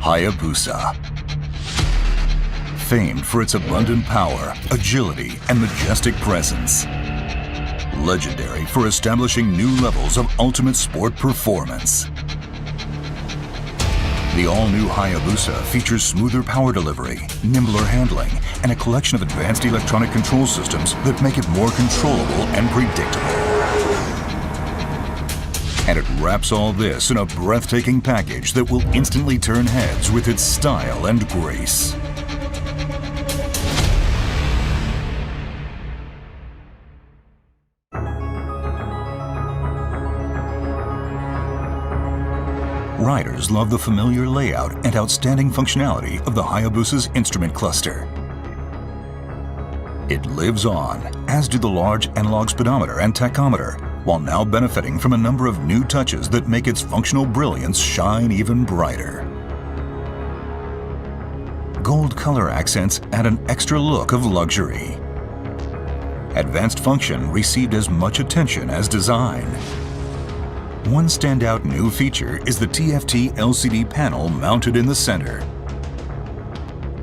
Hayabusa. Famed for its abundant power, agility, and majestic presence. Legendary for establishing new levels of ultimate sport performance. The all-new Hayabusa features smoother power delivery, nimbler handling, and a collection of advanced electronic control systems that make it more controllable and predictable. And it wraps all this in a breathtaking package that will instantly turn heads with its style and grace. Riders love the familiar layout and outstanding functionality of the Hayabusa's instrument cluster. It lives on, as do the large analog speedometer and tachometer, while now benefiting from a number of new touches that make its functional brilliance shine even brighter. Gold color accents add an extra look of luxury. Advanced function received as much attention as design. One standout new feature is the TFT LCD panel mounted in the center.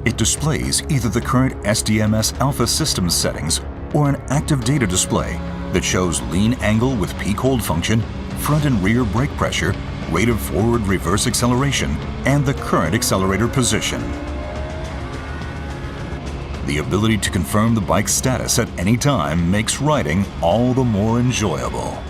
It displays either the current SDMS Alpha systems settings or an active data display that shows lean angle with peak hold function, front and rear brake pressure, rate of forward-reverse acceleration, and the current accelerator position. The ability to confirm the bike's status at any time makes riding all the more enjoyable.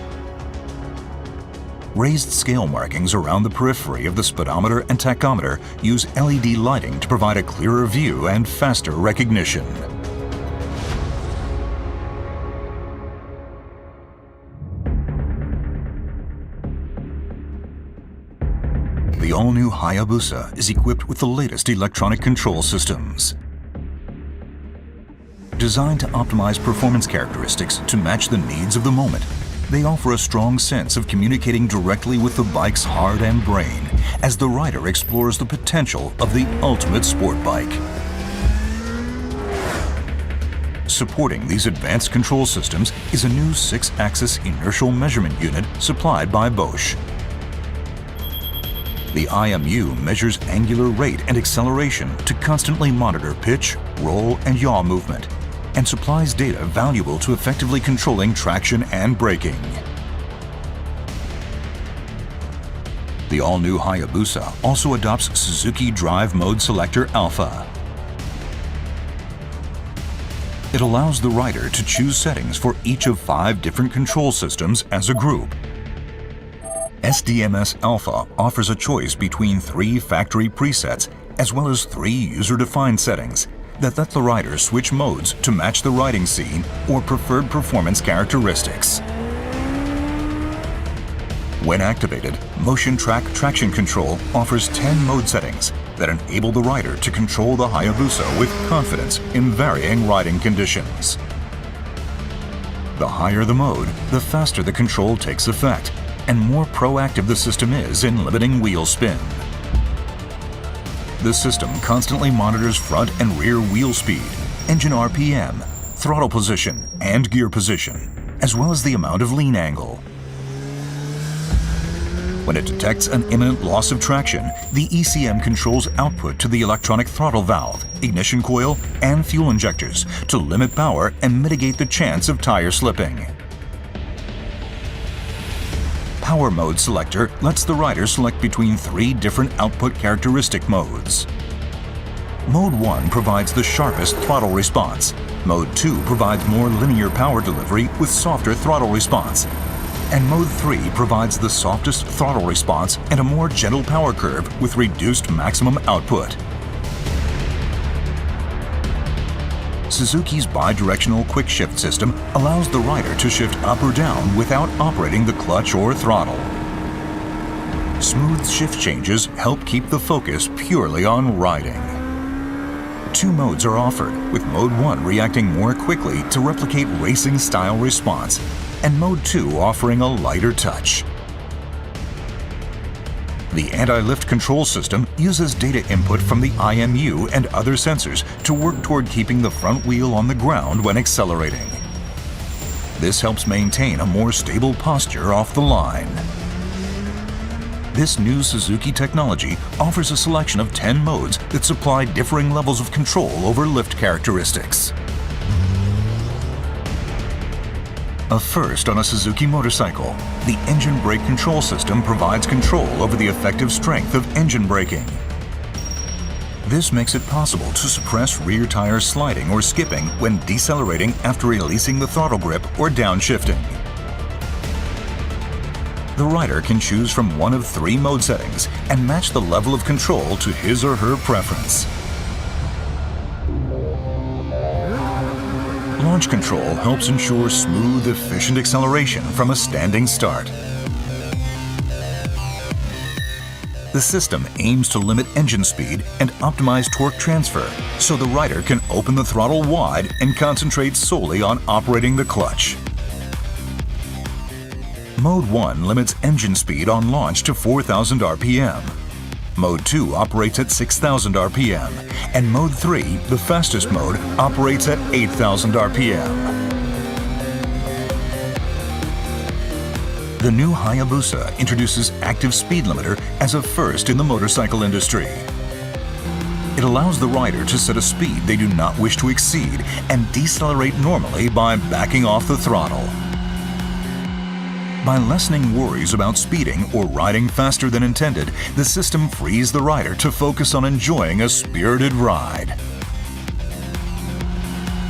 Raised scale markings around the periphery of the speedometer and tachometer use LED lighting to provide a clearer view and faster recognition. The all-new Hayabusa is equipped with the latest electronic control systems. Designed to optimize performance characteristics to match the needs of the moment, they offer a strong sense of communicating directly with the bike's heart and brain as the rider explores the potential of the ultimate sport bike. Supporting these advanced control systems is a new 6-axis inertial measurement unit supplied by Bosch. The IMU measures angular rate and acceleration to constantly monitor pitch, roll, and yaw movement, and supplies data valuable to effectively controlling traction and braking. The all-new Hayabusa also adopts Suzuki Drive Mode Selector Alpha. It allows the rider to choose settings for each of 5 different control systems as a group. SDMS Alpha offers a choice between 3 factory presets as well as 3 user-defined settings that let the rider switch modes to match the riding scene or preferred performance characteristics. When activated, Motion Track Traction Control offers 10 mode settings that enable the rider to control the Hayabusa with confidence in varying riding conditions. The higher the mode, the faster the control takes effect, and more proactive the system is in limiting wheel spin. The system constantly monitors front and rear wheel speed, engine RPM, throttle position, and gear position, as well as the amount of lean angle. When it detects an imminent loss of traction, the ECM controls output to the electronic throttle valve, ignition coil, and fuel injectors to limit power and mitigate the chance of tire slipping. Power Mode Selector lets the rider select between 3 different output characteristic modes. Mode 1 provides the sharpest throttle response. Mode 2 provides more linear power delivery with softer throttle response. And Mode 3 provides the softest throttle response and a more gentle power curve with reduced maximum output. Suzuki's bidirectional quick shift system allows the rider to shift up or down without operating the clutch or throttle. Smooth shift changes help keep the focus purely on riding. 2 modes are offered, with Mode 1 reacting more quickly to replicate racing-style response, and Mode 2 offering a lighter touch. The anti-lift control system uses data input from the IMU and other sensors to work toward keeping the front wheel on the ground when accelerating. This helps maintain a more stable posture off the line. This new Suzuki technology offers a selection of 10 modes that supply differing levels of control over lift characteristics. A first on a Suzuki motorcycle, the engine brake control system provides control over the effective strength of engine braking. This makes it possible to suppress rear tires sliding or skipping when decelerating after releasing the throttle grip or downshifting. The rider can choose from one of 3 mode settings and match the level of control to his or her preference. Launch control helps ensure smooth, efficient acceleration from a standing start. The system aims to limit engine speed and optimize torque transfer, so the rider can open the throttle wide and concentrate solely on operating the clutch. Mode 1 limits engine speed on launch to 4,000 RPM. Mode 2 operates at 6,000 RPM, and Mode 3, the fastest mode, operates at 8,000 RPM. The new Hayabusa introduces active speed limiter as a first in the motorcycle industry. It allows the rider to set a speed they do not wish to exceed and decelerate normally by backing off the throttle. By lessening worries about speeding or riding faster than intended, the system frees the rider to focus on enjoying a spirited ride.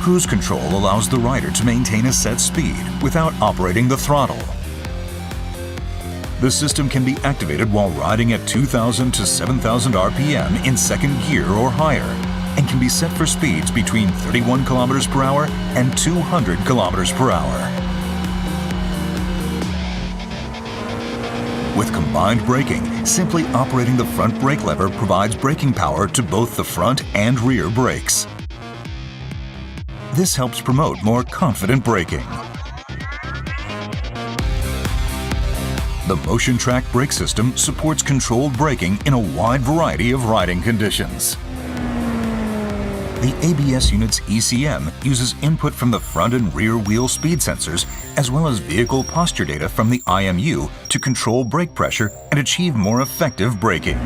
Cruise control allows the rider to maintain a set speed without operating the throttle. The system can be activated while riding at 2,000 to 7,000 RPM in second gear or higher, and can be set for speeds between 31 km per hour and 200 km per hour. With combined braking, simply operating the front brake lever provides braking power to both the front and rear brakes. This helps promote more confident braking. The Motion Track brake system supports controlled braking in a wide variety of riding conditions. The ABS unit's ECM uses input from the front and rear wheel speed sensors, as well as vehicle posture data from the IMU to control brake pressure and achieve more effective braking.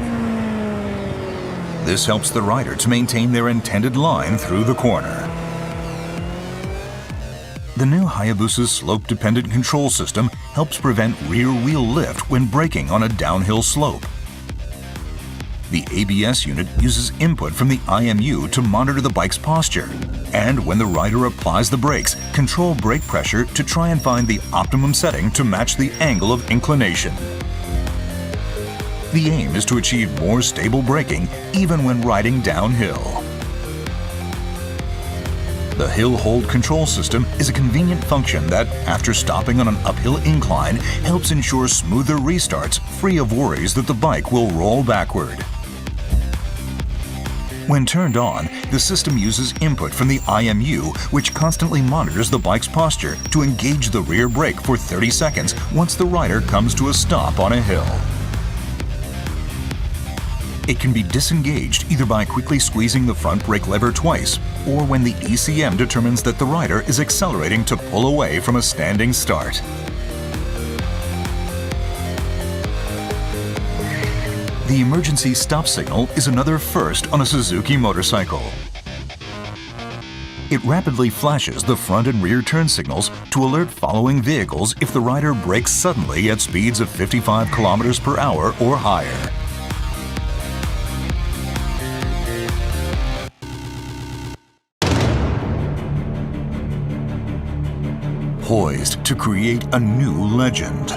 This helps the rider to maintain their intended line through the corner. The new Hayabusa's slope-dependent control system helps prevent rear wheel lift when braking on a downhill slope. The ABS unit uses input from the IMU to monitor the bike's posture, and when the rider applies the brakes, control brake pressure to try and find the optimum setting to match the angle of inclination. The aim is to achieve more stable braking even when riding downhill. The hill hold control system is a convenient function that, after stopping on an uphill incline, helps ensure smoother restarts free of worries that the bike will roll backward. When turned on, the system uses input from the IMU, which constantly monitors the bike's posture to engage the rear brake for 30 seconds once the rider comes to a stop on a hill. It can be disengaged either by quickly squeezing the front brake lever twice, or when the ECM determines that the rider is accelerating to pull away from a standing start. The emergency stop signal is another first on a Suzuki motorcycle. It rapidly flashes the front and rear turn signals to alert following vehicles if the rider brakes suddenly at speeds of 55 km per hour or higher. Poised to create a new legend.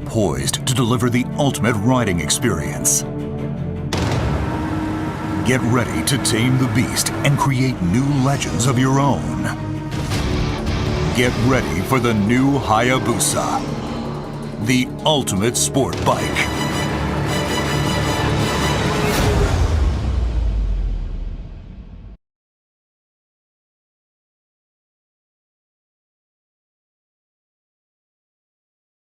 Poised to deliver the ultimate riding experience. Get ready to tame the beast and create new legends of your own. Get ready for the new Hayabusa, the ultimate sport bike.